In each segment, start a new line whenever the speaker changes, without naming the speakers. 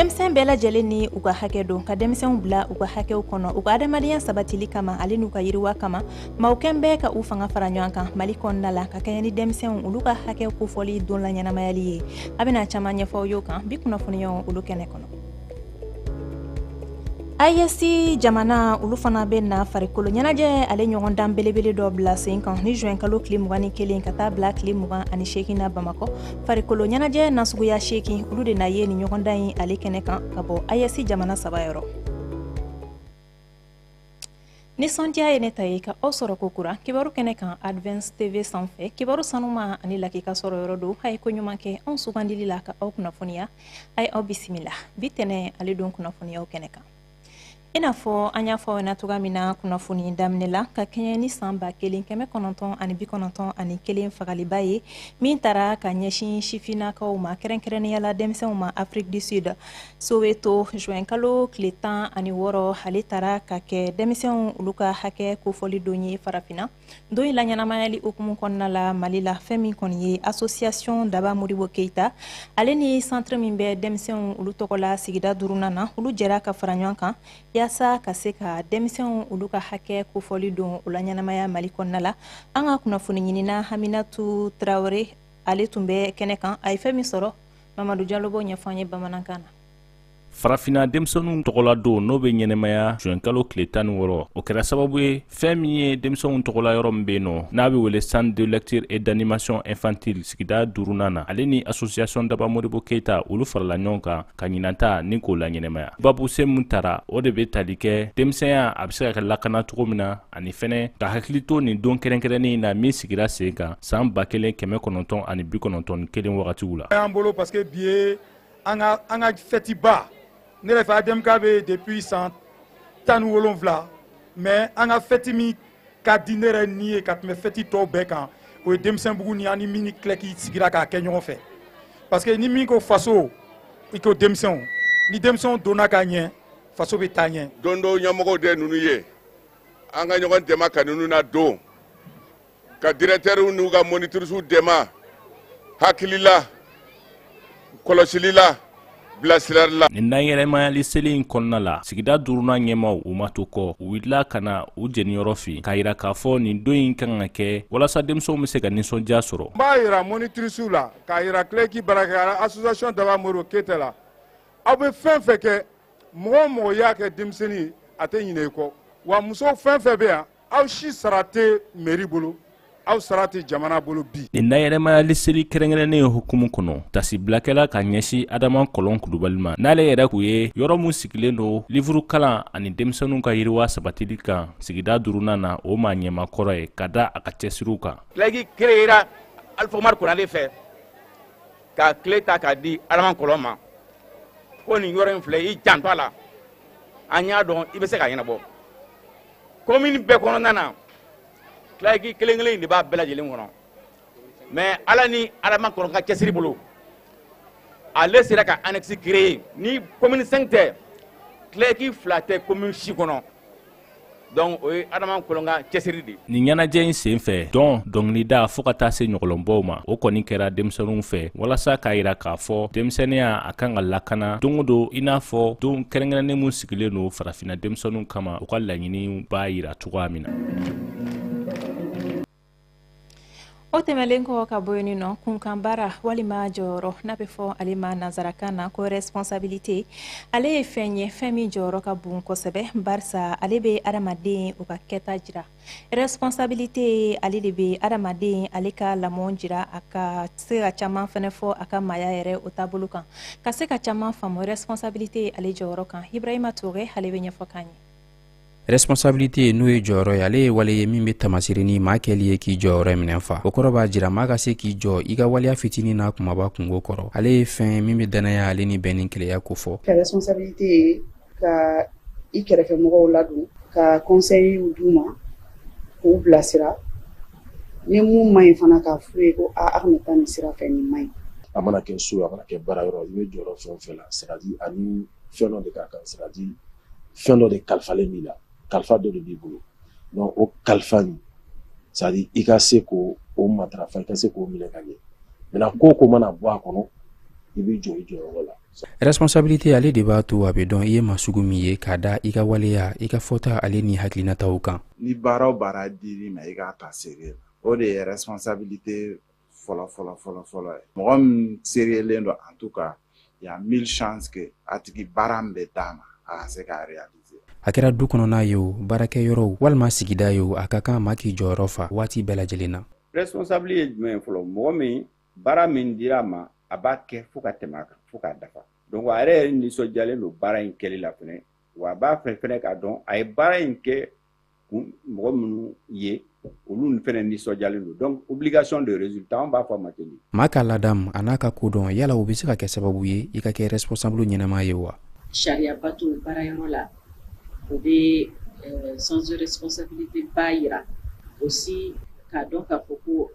Demsen bɛɛ lajɛlen ni u ka hakɛ don ka denmisɛnw bila u ka hakɛw kɔnɔ u ka adamadenya sabatili kama ale n'u ka yiriwa kama maawkɛn bɛɛ ka u fanga fara ɲɔgɔn kan Mali kɔnɔna la ka kɛɲɛ ni denmisɛnw olu ka hakɛw kofɔli don la ɲɛnamayali ye a bɛna caman ɲɛfɔ y'o kan bi kunnafoniyaw olu kɛnɛ kɔnɔ. IEC jamana olu fana bɛ na farikolo ɲɛnajɛ ale ɲɔgɔn dan belebele dɔ bila sen kan ni juin kalo tile 21 ka taa bila tile 28 na Bamakɔ farikolo ɲɛnajɛ nasuguya 8 olu de na ye ni ɲɔgɔn dan in ale kɛnɛ kan ka bɔ IEC jamana 3 yɔrɔ. Nisɔndiya ye ne ta ye ka aw sɔrɔ kokura kibaru kɛnɛ kan Advance TV sanfɛ kibaru sanuma ani lakika sɔrɔ yɔrɔ do hay ko ɲuman kɛ anw sugandili la ka aw kunnafoniya ay aw bisimila bi tɛnɛ ale don kunnafoniyaw kɛnɛ kan. I n'a fɔ an y'a fɔ na cogoya min na kunnafoni daminɛ la ka kɛɲɛ ni san 1991 fagaliba ye min taara ka ɲɛsin sifinnakaw ma kɛrɛnkɛrɛnnenya la denmisɛnw ma Afrique du Sud Soweto juin kalo tile 16 ale taara ka kɛ denmisɛnw olu ka hakɛ kofɔli don ye farafinna don in la ɲɛnamayali hukumu kɔnɔna la Mali la fɛn min kɔni ye association Daba Modibo Keita ale ni centre min bɛ denmisɛnw olu tɔgɔ la sigida 4nan na olu jɛra ka fara ɲɔgɔn kan yaasa ka se ka denmisɛnw olu ka hakɛ kofɔli don o la ɲɛnamaya Mali kɔnɔna la an ka kunnafoni ɲinina Haminatu Traoré ale tun bɛ kɛnɛ kan a ye fɛn min sɔrɔ Mamadu Jalo b'o ɲɛfɔ an ye bamanankan na.
Farafina denmisɛnninw tɔgɔla don n'o bɛ ɲɛnɛmaya juin kalo tile 16 o kɛra sababu ye fɛn min ye denmisɛnninw tɔgɔla yɔrɔ min bɛ yen nɔ n'a bɛ wele centre de lecture et d'animation infantile sigida 4nan na ale ni association Daba Modibo Keita olu farala ɲɔgɔn kan ka ɲinanta ni k'o la ɲɛnɛmaya babu se mun taara o de bɛ tali kɛ denmisɛnya a bɛ se ka kɛ lakana cogo min na ani fɛnɛ ka hakili to nin don kɛrɛnkɛrɛnnen na min sigira sen kan san 1991 wagatiw la.
An bolo parce que bi an ka festival ne yɛrɛ fɛ ADMK bɛ depuis 117 mais an ka fête min ka di ne yɛrɛ ni ye ka tɛmɛ fête tɔw bɛɛ kan o ye denmisɛnbugu ni ani min ni kilɛki sigira k'a kɛ ɲɔgɔn fɛ parce que ni min ko faso i ko denmisɛnw ni denmisɛnw donna ka ɲɛ faso bɛ taa ɲɛ.
Don dɔ ɲɛmɔgɔw de ninnu ye an ka ɲɔgɔn dɛmɛ ka ninnu na don ka directeurs n'u ka monitrices dɛmɛ hakilila kɔlɔsili la.
Nin nayɛlɛmayali seli in kɔnɔna la sigida 4nan ɲɛmaw u ma to kɔ u wulila ka na u jeniyɔrɔ fin k'a yira k'a fɔ nin don in kan ka kɛ walasa denmisɛnw bɛ se ka nisɔndiya sɔrɔ.
N b'a yira monitrices la k'a yira kilɛki baarakɛla association Daba Modibo Keita la aw bɛ fɛn fɛn kɛ mɔgɔ o mɔgɔ y'a kɛ denmisɛnnin a tɛ ɲinɛ i kɔ wa musow fɛn fɛn bɛ yan aw si sara tɛ mairie bolo aw sara tɛ jamana bolo bi. Nin
nayɛlɛmayali seli kɛrɛnkɛrɛnnen hukumu kɔnɔ tasibilakɛla ka ɲɛsin Adama Kɔlɔn Kulubali ma n'ale yɛrɛ k'u ye yɔrɔ mun sigilen don livre kalan ani denmisɛnninw ka yiriwa sabatili kan sigida 4nan na o maa ɲɛma kɔrɔ ye ka da a ka cɛsiriw kan.
Kilɛki créera Alpha Umaru Konate fɛ ka tile ta k'a di Adama Kɔlɔn ma ko nin yɔrɔ in filɛ i janto a la an y'a dɔn i bɛ se ka ɲɛnabɔ commune bɛɛ kɔnɔna na kilɛki kelen-kelen de b'a bɛɛ lajɛlen kɔnɔ mais ala ni Adama Kɔlɔn ka cɛsiri bolo ale sera ka annexe créer ni commune 5 tɛ kilɛki 2 tɛ commune 6 kɔnɔ donc o ye Adama Kɔlɔn ka cɛsiri de.
Nin ɲɛnajɛ in sen fɛ dɔnkilida fo ka taa se ɲɔgɔlɔnbaw ma o kɔni kɛra denmisɛnninw fɛ walasa k'a yira k'a fɔ denmisɛnninya a kan ka lakana don o don i n'a fɔ don kɛrɛnkɛrɛnnen mun sigilen don farafinna denmisɛnninw kama u ka laɲiniw b'a yira cogoya min na.
O tɛmɛlen kɔ ka bɔ yen nɔ kunkan baara walima jɔyɔrɔ n'a bɛ fɔ ale ma nanzarakan na ko responsabilité ale ye fɛn ye fɛn min jɔyɔrɔ ka bon kosɛbɛ barisa ale bɛ adamaden u ka kɛta jira responsabilité ale de bɛ adamaden ale ka lamɔ jira a ka se ka caman fɛnɛ fɔ a ka maaya yɛrɛ o taabolo kan ka se ka caman faamu responsabilité ale jɔyɔrɔ kan Ibrahima Touré ale bɛ ɲɛfɔ k'an ye.
Responsabilité n'o ye jɔyɔrɔ ye ale ye wale ye min bɛ tamasiri ni maa kɛli ye k'i jɔyɔrɔ minɛ fa o kɔrɔ b'a jira maa ka se k'i jɔ i ka waleya fitinin n'a kumaba kungo kɔrɔ ale ye fɛn min bɛ danaya ale ni bɛn ni keleya ko fɔ.
Ka responsabilité ye ka i kɛrɛfɛ mɔgɔw ladon ka conseil d'u ma k'u bilasira ni mun man ɲi fana k'a f'u ye ko a kana taa nin sira fɛ nin man ɲi.
A mana kɛ so a mana kɛ baara yɔrɔ i bɛ jɔyɔrɔ fɛn o fɛn la c'est à dire ani fɛn dɔ de ka kan c'est à dire fɛn dɔ de kalifalen b'i la. Kalifa dɔ de b'i bolo donc o kalifa nin c'est à dire i ka se k'o matarafa i ka se k'o minɛ ka ɲɛ maintenant ko mana bɔ a kɔnɔ i b'i jɔ i jɔyɔrɔ la.
Responsabilité ale de b'a to a bɛ dɔn i ye maa sugu min ye k'a da i ka waleya i ka fɔta ale ni hakilinataw kan.
Ni baara o baara dir'i ma i k'a ta sérieux o de ye responsabilité fɔlɔ ye. Mɔgɔ min seriyelen don en tout cas il y a 1000 chances que a tigi baara min bɛ d'a ma a ka se k'a réaliser.
A kɛra du kɔnɔna ye o baarakɛyɔrɔ walima sigida ye o a ka kan maa k'i jɔyɔrɔ fa waati bɛɛ lajɛlen na.
Responsable ye jumɛn fɔlɔ mɔgɔ min baara min dira ma a b'a kɛ fo ka tɛmɛ a kan fo k'a dafa. Donc a yɛrɛ nisɔndiyalen don baara in kɛli la fɛnɛ wa a b'a fɛnɛ k'a dɔn a ye baara in kɛ mɔgɔ minnu ye olu fɛnɛ nisɔndiyalen don donc obligation de résultat an b'a fɔ a ma ten.
Maa ka ladamu a n'a ka kodɔn yala o bɛ se ka kɛ sababu ye i ka kɛ responsable ɲɛnama ye wa.
Sariya bato baarayɔrɔ la o bɛ sens de responsabilité ba yira aussi k'a dɔn k'a fɔ ko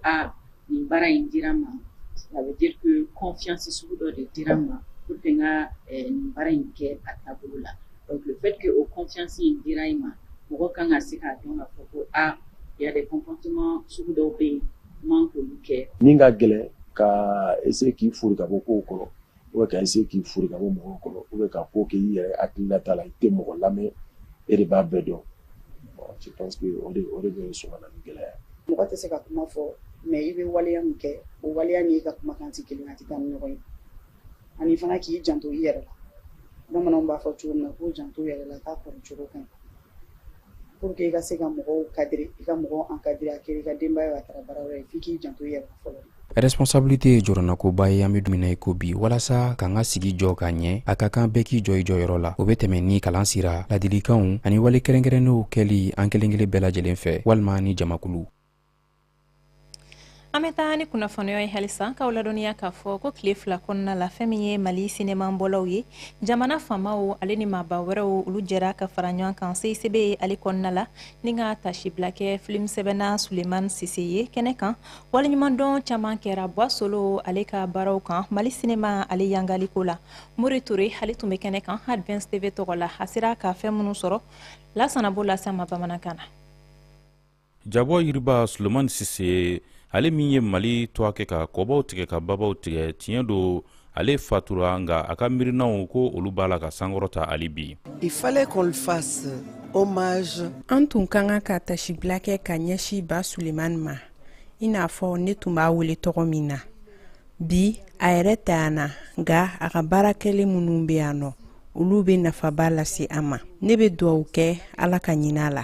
nin baara in dira ma ça veut dire que confiance sugu dɔ de dira ma pour que n ka nin baara in kɛ a taabolo la donc le fait que o confiance in dira i ma mɔgɔ kan ka se k'a dɔn k'a fɔ ko il y a des comportements sugu dɔw bɛ yen man k'olu kɛ.
Min ka gɛlɛn ka essayer k'i fori ka bɔ kow kɔrɔ ou bien ka essayer k'i fori ka bɔ mɔgɔw kɔrɔ ou bien ka ko kɛ i yɛrɛ hakilinata la i tɛ mɔgɔ lamɛn e de b'a bɛɛ dɔn. Je pense que o de bɛ sɔn ka na ni gɛlɛya.
Mɔgɔ tɛ se ka kuma fɔ mais i bɛ waleya min kɛ o waleya ni i ka kumakan tɛ kelen a tɛ taa ni ɲɔgɔn ye ani fana k'i janto i yɛrɛ la bamananw b'a fɔ cogo min na ko janto i yɛrɛ la k'a kɔrɔ cogo kan pour que i ka se ka mɔgɔw cadrer i ka mɔgɔw encadrer a kɛra i ka denbaya ka taga baara wɛrɛ ye f'i k'i janto i yɛrɛ la fɔlɔ.
Responsabilité ye jɔrɔnakoba ye an bɛ dumuni ko bi walasa k'an ka sigi jɔ ka ɲɛ a ka kan bɛɛ k'i jɔ i jɔyɔrɔ la o bɛ tɛmɛ ni kalan sira ladilikanw ani wale kɛrɛnkɛrɛnnenw kɛli an kelen kelen bɛɛ lajɛlen fɛ walima ni jamakulu.
An bɛ taa ni kunnafoniya ye halisa k'aw ladɔnniya k'a fɔ ko tile 2 kɔnɔna la fɛn min ye Mali sinemanbɔlaw ye jamana faamaw ale ni maaba wɛrɛw olu jɛra ka fara ɲɔgɔn kan CICB ale kɔnɔna la ni ka tasibila kɛ film sɛbɛnna Sulemani Sise ye kɛnɛ kan waleɲumandɔn caman kɛra Bɔsolo ale ka baaraw kan Mali sinema ale yangaliko la Mori Ture ale tun bɛ kɛnɛ kan Advance TV tɔgɔ la a sera ka fɛn minnu sɔrɔ Lasanabo lase ma bamanankan na.
Jabɔ yiriba Sulemani Sise ale min ye Mali tɔgɔ kɛ ka kɔbaw tigɛ ka babaw tigɛ tiɲɛ do ale fatura nga a ka mirinaw ko olu b'a la ka sankɔrɔta ali bi.
Il fallait qu'on le fasse hommage. An tun kan ka tasibila kɛ ka ɲɛsi ba Sulemani ma i n'a fɔ ne tun b'a wele tɔgɔ min na bi a yɛrɛ tɛ yan na nga a ka baarakɛlen minnu bɛ yan nɔ olu bɛ nafaba lase an ma ne bɛ dugawu kɛ Ala ka ɲin'a la.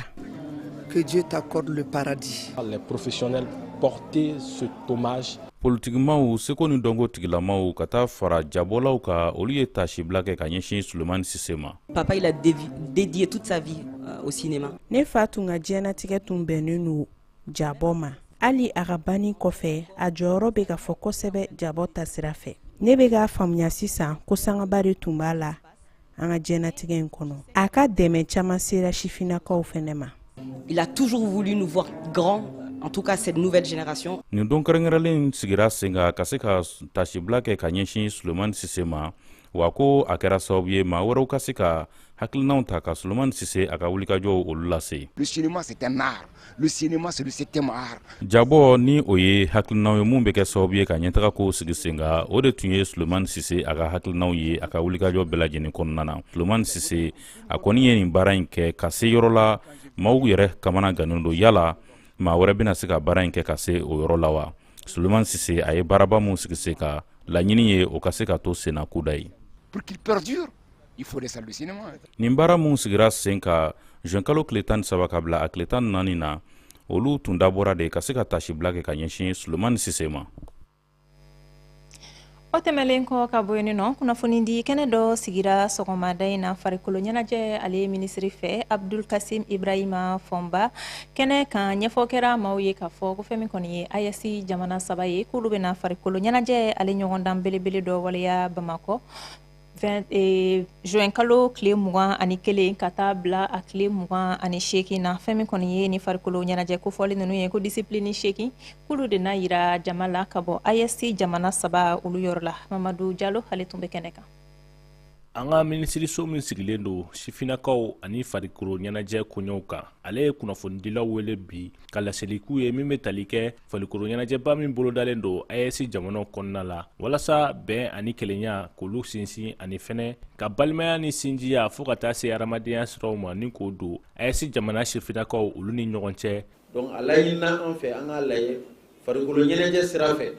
Que Dieu t'accorde le paradis.
Les professionnels porter ce hommage.
Politiquement, seko ni dɔnko tigilamaw ka taa fara jabɔlaw ka olu ye tasibila kɛ ka ɲɛsin Sulemani Sise ma.
Papa il a dédié toute sa vie au cinéma.
Ne fa tun ka diɲɛnatigɛ tun bɛnnen don jabɔ ma. Hali a ka banni kɔfɛ a jɔyɔrɔ bɛ ka fɔ kosɛbɛ jabɔ ta sira fɛ. Ne bɛ k'a faamuya sisan ko sangaba de tun b'a la an ka diɲɛnatigɛ in kɔnɔ. A ka dɛmɛ caman sera sifinnakaw fɛnɛ ma.
Il a toujours voulu nous voir grands, en tout cas cette nouvelle génération.
Nin don kɛrɛnkɛrɛnlen sigira sen kan ka se ka tasibila kɛ ka ɲɛsin Sulemani Sise ma wa ko a kɛra sababu ye maa wɛrɛw ka se ka hakilinaw ta ka Sulemani Sise a ka wulikajɔw olu lase.
Le cinéma c'est un art. Le cinéma c'est le 7e art.
Jabɔ ni o ye hakilinaw ye mun bɛ kɛ sababu ye ka ɲɛtaga ko sigi sen kan o de tun ye Sulemani Sise a ka hakilinaw ye a ka wulikajɔ bɛɛ lajɛlen kɔnɔna na. Sulemani Sise a kɔni ye nin baara in kɛ ka se yɔrɔ la maaw yɛrɛ kamana gannen don yala maa wɛrɛ bɛna se ka baara in kɛ ka se o yɔrɔ la wa. Sulemani Sise a ye baaraba mun sigi sen kan laɲini ye o ka se ka to senna kuda ye.
Pour qu'il perdure, il faut laisser le cinéma.
Nin baara mun sigira sen kan juin kalo tile 13 ka bila a tile 14 na olu tun dabɔra de ka se ka tasibila kɛ ka ɲɛsin Sulemani Sise ma.
O tɛmɛlen kɔ ka bɔ yen nɔ kunnafoni di kɛnɛ dɔ sigira sɔgɔmada in na farikolo ɲɛnajɛ ale minisiri fɛ Abdul Kasim Ibrahima Fɔnba kɛnɛ kan ɲɛfɔ kɛra maaw ye k'a fɔ ko fɛn min kɔni ye AES jamana 3 ye k'olu bɛna farikolo ɲɛnajɛ ale ɲɔgɔndan belebele dɔ waleya Bamakɔ juin kalo tile 21 ka taa bila a tile 28 na fɛn min kɔni ye ni farikolo ɲɛnajɛ kofɔli ninnu ye ko discipline 8 k'olu de na yira jama la ka bɔ AES jamana 3 olu yɔrɔ la Mamadu Jalo ale tun bɛ kɛnɛ kan.
an ka minisiriso min sigilen do sifinakaw ani farikolo ɲɛnajɛ koɲɛw kan ale ye kunnafonidilaw wele bi ka laseliku ye min be tali kɛ farikolo ɲɛnajɛba min bolodalen do AES jamanaw kɔnɔna la walasa bɛn ani kelenya k'olu sinsin ani fɛnɛ ka balimaya ni sinjiya fɔɔ ka taa se hadamadenya siraw ma ni k'o don AES jamana sifinakaw olu ni ɲɔgɔn cɛ.
Donc a laɲinina an fɛ an k'a lajɛ farikolo ɲɛnajɛ sira fɛ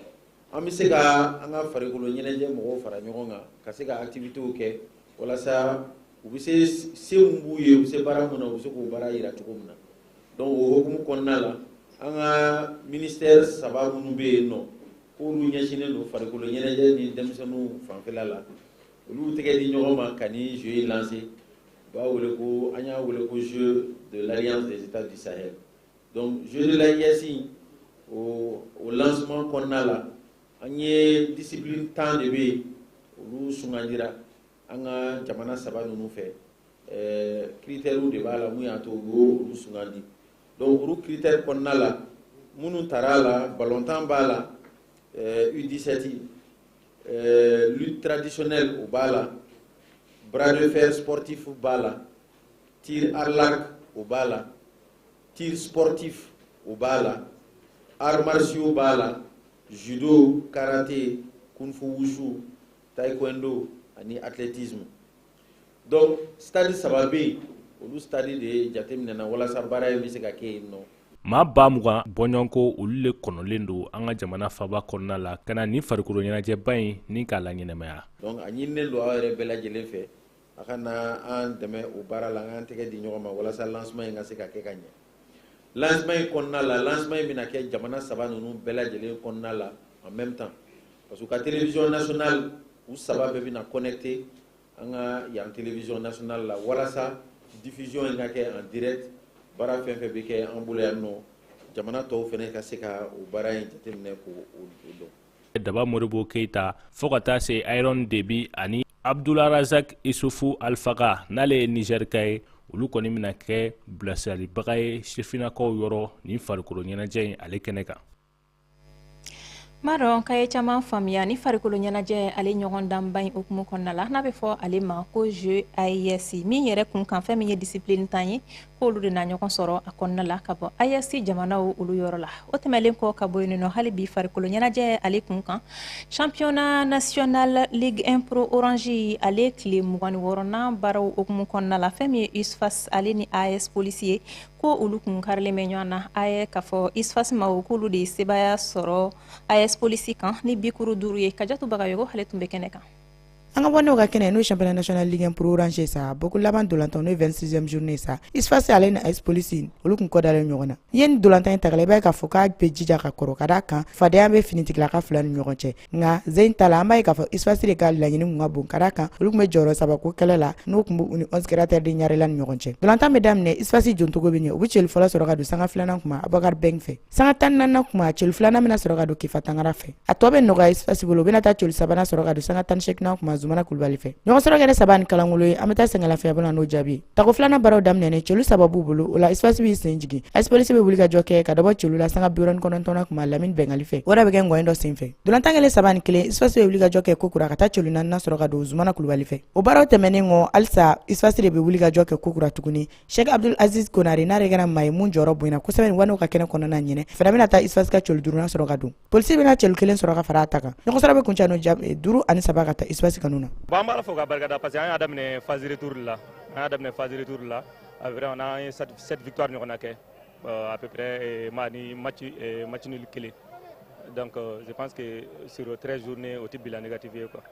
an bɛ se ka an ka farikolo ɲɛnajɛ mɔgɔw fara ɲɔgɔn kan ka se ka activitéw kɛ walasa u bɛ se mun b'u ye u bɛ se baara mun na u bɛ se k'o baara yira cogo min na. Donc o hokumu kɔnɔna la an ka ministère saba minnu bɛ yen nɔ k'olu ɲɛsinnen don farikolo ɲɛnajɛ ni denmisɛnninw fanfɛla la olu tɛgɛ di ɲɔgɔn ma ka ni jeu in lancer u b'a wele ko an y'a wele ko jeu de l'Alliance des États du Sahel. Donc jeu de l'AES au lancement kɔnɔna la an ye discipline 10 de bɛ yen olu sugandira an ka jamana saba ninnu fɛ critères de b'a la mun y'a to u y'o olu sugandi. Donc olu critères kɔnɔna la minnu taara la ballontan b'a la U17 lutte traditionnelle o b'a la bras de fer sportif b'a la tir à l'arc o b'a la tir sportif o b'a la arts martiaux b'a la judo karaté kung fu wushu taekwondo ani athlétisme. Donc stade saba bɛ yen olu stade de jateminɛna walasa baara in bɛ se ka kɛ yen nɔ.
maa ba mugan bɔɲɔgɔnko olu le kɔnɔlen do an ka jamana faba kɔnɔna la ka na ni farikolo ɲɛnajɛba in ni k'a laɲɛnɛmaya. Donc
a ɲininen do aw yɛrɛ bɛɛ lajɛlen fɛ a ka na an dɛmɛ o baara la an k'an tɛgɛ di ɲɔgɔn ma walasa lancement in ka se ka kɛ ka ɲɛ. Lancement in kɔnɔna la lancement in bɛna kɛ jamana saba ninnu bɛɛ lajɛlen kɔnɔna la en même temps parce que ka télévision nationale u saba bɛɛ bɛna connecté an ka yan télévision nationale la walasa diffusion in ka kɛ en direct baara fɛn fɛn bɛ kɛ an bolo yan nɔ jamana tɔw fɛnɛ ka se ka o baara in jateminɛ k'o dɔn.
Daba Moribo Keita fo ka taa se Iron Debi ani Abdularazak Isufu Alfaga n'ale ye Nigerika ye olu kɔni bɛna kɛ bilasiralibaga ye sifinakaw yɔrɔ ni farikolo ɲɛnajɛ in ale kɛnɛ kan.
Maro k'a ye caman faamuya ni farikolo ɲɛnajɛ ale ɲɔgɔn danba in hukumu kɔnɔna la n'a bɛ fɔ ale ma ko jeu AES min yɛrɛ kun kan fɛn min ye discipline 10 ye k'olu de na ɲɔgɔn sɔrɔ a kɔnɔna la ka bɔ AES jamanaw olu yɔrɔ la. O tɛmɛlen kɔ ka bɔ yen nɔ hali bi farikolo ɲɛnajɛ ale kun kan championnat national Ligue 1 Pro Orange ale tile 26nan baaraw hukumu kɔnɔna la fɛn min ye USFAS ale ni AES polisi ye ko olu kun karilen bɛ ɲɔgɔn na a ye k'a fɔ USFAS ma o k'olu de sebaya sɔrɔ AES polisi kan ni bikuru 5 ye Kajatu Bagayogo ale tun bɛ kɛnɛ kan.
An ka bɔ n'o ka kɛnɛ n'o championnat national Ligue 1 Pro Orange sa beaucoup laban dolantan n'o 26e journée sa USFAS ale na AES polisi olu kun kɔdalen ɲɔgɔn na yen dolantan in tagala i b'a ye k'a fɔ k'a bɛ jija ka kɔrɔ ka d'a kan fadenya bɛ finitigilaka fila ni ɲɔgɔn cɛ nka Zeyn Tala an b'a ye k'a fɔ USFAS de ka laɲini kun ka bon ka d'a kan olu kun bɛ jɔyɔrɔ saba ko kɛlɛ la n'o kun b'u ni 11 créateurs de ɲarela ni ɲɔgɔn cɛ dolantan bɛ daminɛ USFAS jontogo bɛ ɲɛ u bɛ cɛli fɔlɔ sɔrɔ ka don sanga filanan kuma Abubakar Beng fɛ sanga 14nan kuma cɛli filanan bɛna sɔrɔ ka don Kifa Tangara fɛ a tɔ bɛ nɔgɔya USFAS bolo u bɛna taa cɛli sabanan sɔrɔ ka don sanga 18nan kuma Zumana Kulubali fɛ ɲɔgɔn sɔrɔ kɛra saba ni kalankolo ye an bɛ taa sɛngɛlafiya bolo n'o jaabi tago filanan baaraw daminɛ cɛlu saba b'u bolo o la USFAS b'i sen jigin AES polisi bɛ wuli ka jɔ kɛ ka dabɔ cɛlu la sanga 79nan kuma Lamine Bengali fɛ o de bɛ kɛ ngɔyɛn dɔ sen fɛ dolantan kɛlen saba ni kelen USFAS bɛ wuli ka jɔ kɛ Kokura ka taa cɛlu 4nan sɔrɔ ka don Zumana Kulubali fɛ o baaraw tɛmɛnen kɔ halisa USFAS de bɛ wuli ka jɔ kɛ Kokura tuguni Sheikh Abdul Aziz Konare n'a de kɛra maa ye mun jɔyɔrɔ bonyana kosɛbɛ nin wano ka kɛnɛ kɔnɔna ɲinɛ fana bɛna taa USFAS ka cɛlu 5nan sɔrɔ ka don polisi bɛna cɛlu 1 sɔrɔ ka fara a ta kan ɲɔgɔn sɔrɔ bɛ kuncɛ n'o 5 ani 7 ka taa USFAS kanu na.
Bon bala fo ka barkada parce que an y'a daminɛ phase retour la vraiment on a 7 victoires ɲɔgɔn na kɛ à peu près match nul kelen donc je pense que sur 13 journées o tɛ bilan négatif ye quoi.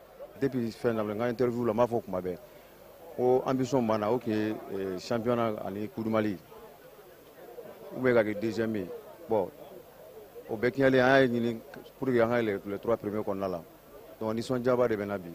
Depuis fin daminɛ n ka interview la n b'a fɔ kuma bɛɛ ko ambition b'an na o tun ye championnat ani coupe du Mali ou bien ka kɛ deuxième ye bon o bɛɛ kɛlen an y'a ɲini pour que an ka les 3 premiers kɔnɔna la donc nisɔndiyaba de bɛ na bi.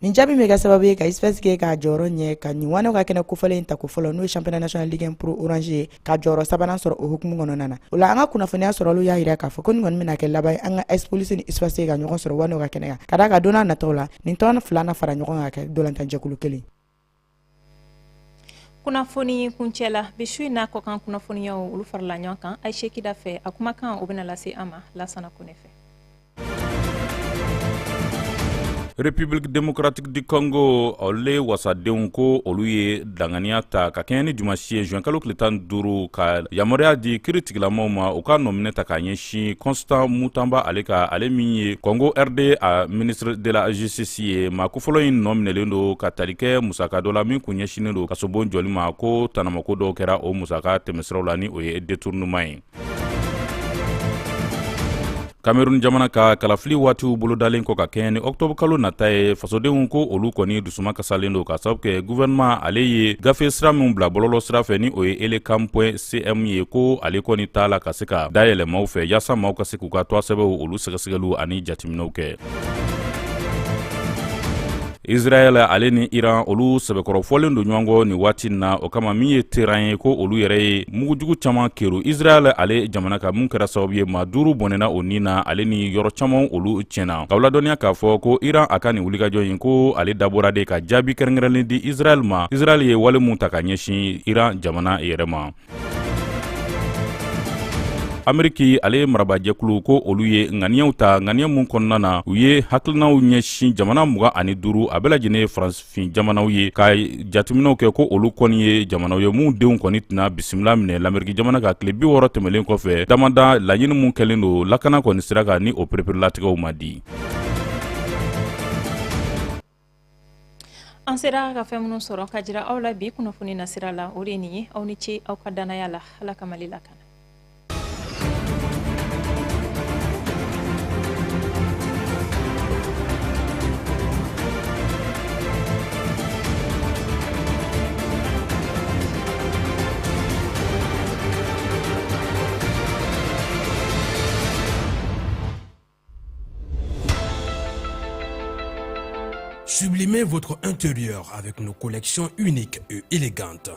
Nin jaabi bɛ kɛ sababu ye ka USFAS kɛ k'a jɔyɔrɔ ɲɛ ka nin wanaw ka kɛnɛ kofɔlen in ta ko fɔlɔ n'o ye championnat national Ligue 1 Pro Orange ye ka jɔyɔrɔ sabanan sɔrɔ o hukumu kɔnɔna na o la an ka kunnafoniya sɔrɔlu y'a jira k'a fɔ ko nin kɔni bɛna kɛ laban ye an ka AES polisi ni USFAS ka ɲɔgɔn sɔrɔ wanaw ka kɛnɛ kan ka d'a kan don n'a nataw la nin tɔn filanan fara ɲɔgɔn kan ka kɛ dolantanjɛkulu kelen.
Kunnafoni kuncɛ la bi su in n'a kɔ kan kunnafoniyaw olu farala ɲɔgɔn kan Aisha Kida fɛ a kumakan o bɛna lase an ma Lasana Kone fɛ.
République démocratique du Congo ole wasadenw ko olu ye danganiya ta ka kɛɲɛ ni dimanche ye juin kalo tile 15 ka yamaruya di kiiritigilamaw ma u ka nɔminɛ ta ka ɲɛsin Constant Mutamba ale ka ale min ye Congo RD a ministre de la justice ye maa kofɔlɔ in nɔminɛlen do ka tali kɛ musaka dɔ la min kun ɲɛsinen do kasobon jɔli ma ko tanamako dɔw kɛra o musaka tɛmɛsiraw la ni o ye détournement ye. Cameroun jamana ka kalafili waatiw bolodalen kɔ ka kɛɲɛ ni octobre kalo nata ye fasodenw ko olu kɔni dusuma kasalen do ka sababu kɛ gouvernement ale ye gafe sira min bila bɔlɔlɔ sira fɛ ni o ye elecam.cm ye ko ale kɔni t'a la ka se ka dayɛlɛ maaw fɛ yaasa maaw ka se k'u ka tɔgɔ sɛbɛnw olu sɛgɛsɛgɛliw ani jateminɛw kɛ. Israel ale ni Iran olu sɛbɛkɔrɔfɔlen do ɲɔgɔn kɔ ni waati na o kama min ye terrain ye ko olu yɛrɛ ye mugujugu caman keru. Israel ale jamana ka mun kɛra sababu ye maa 5 bɔnɛna o ni na ale ni yɔrɔ caman olu tiɲɛna. K'aw ladɔnniya k'a fɔ ko Iran a ka nin wulikajɔ in ko ale dabɔra de ka jaabi kɛrɛnkɛrɛnlen di Israel ma. Israel ye wale mun ta ka ɲɛsin Iran jamana yɛrɛ ma. Ameriki ale marabajɛkulu ko olu ye ŋaniyaw ta ŋaniya mun kɔnɔna na u ye hakilinaw ɲɛsin jamana 25 a bɛɛ lajɛlen ye faransifin jamanaw ye ka jateminɛw kɛ ko olu kɔni ye jamanaw ye mun denw kɔni tɛna bisimila minɛ l'Ameriki jamana ka tile 60 tɛmɛlen kɔfɛ damada laɲini mun kɛlen do lakana kɔni sira kan ni o pereperelatigɛw ma di.
An sera ka fɛn minnu sɔrɔ ka jira aw la bi kunnafoni na sira la o de nin ye aw ni ce aw ka danaya la Ala ka Mali lakana.
Sublimez votre intérieur avec nos collections uniques et élégantes.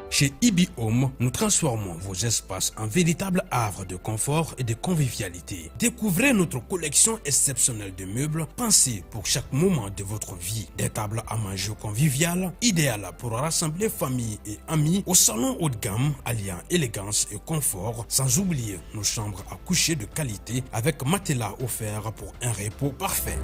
Chez Ibi Home, nous transformons vos espaces en véritables havres de confort et de convivialité. Découvrez notre collection exceptionnelle de meubles pensés pour chaque moment de votre vie. Des tables à manger conviviales, idéales pour rassembler famille et amis au salon haut de gamme, alliant élégance et confort, sans oublier nos chambres à coucher de qualité avec matelas offerts pour un repos parfait.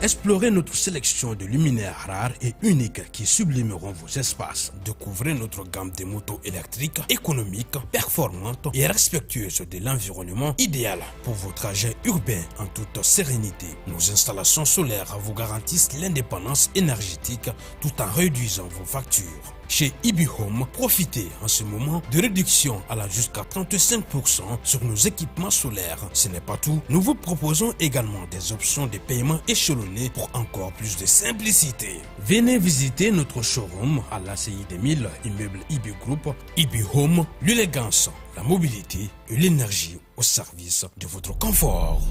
Explorez notre sélection de luminaires rares et uniques qui sublimeront vos espaces. Découvrez notre gamme de motos électriques économiques, performantes et respectueuses de l'environnement, idéales pour vos trajets urbains en toute sérénité. Nos installations solaires vous garantissent l'indépendance énergétique tout en réduisant vos factures. Chez Ibi Home, profitez en ce moment de réductions allant jusqu'à 35% sur nos équipements solaires. Ce n'est pas tout, nous vous proposons également des options de paiement échelonnées pour encore plus de simplicité. Venez visiter notre showroom à l'ACI 2000, immeuble Ibi Group. Ibi Home, l'élégance, la mobilité et l'énergie au service de votre confort.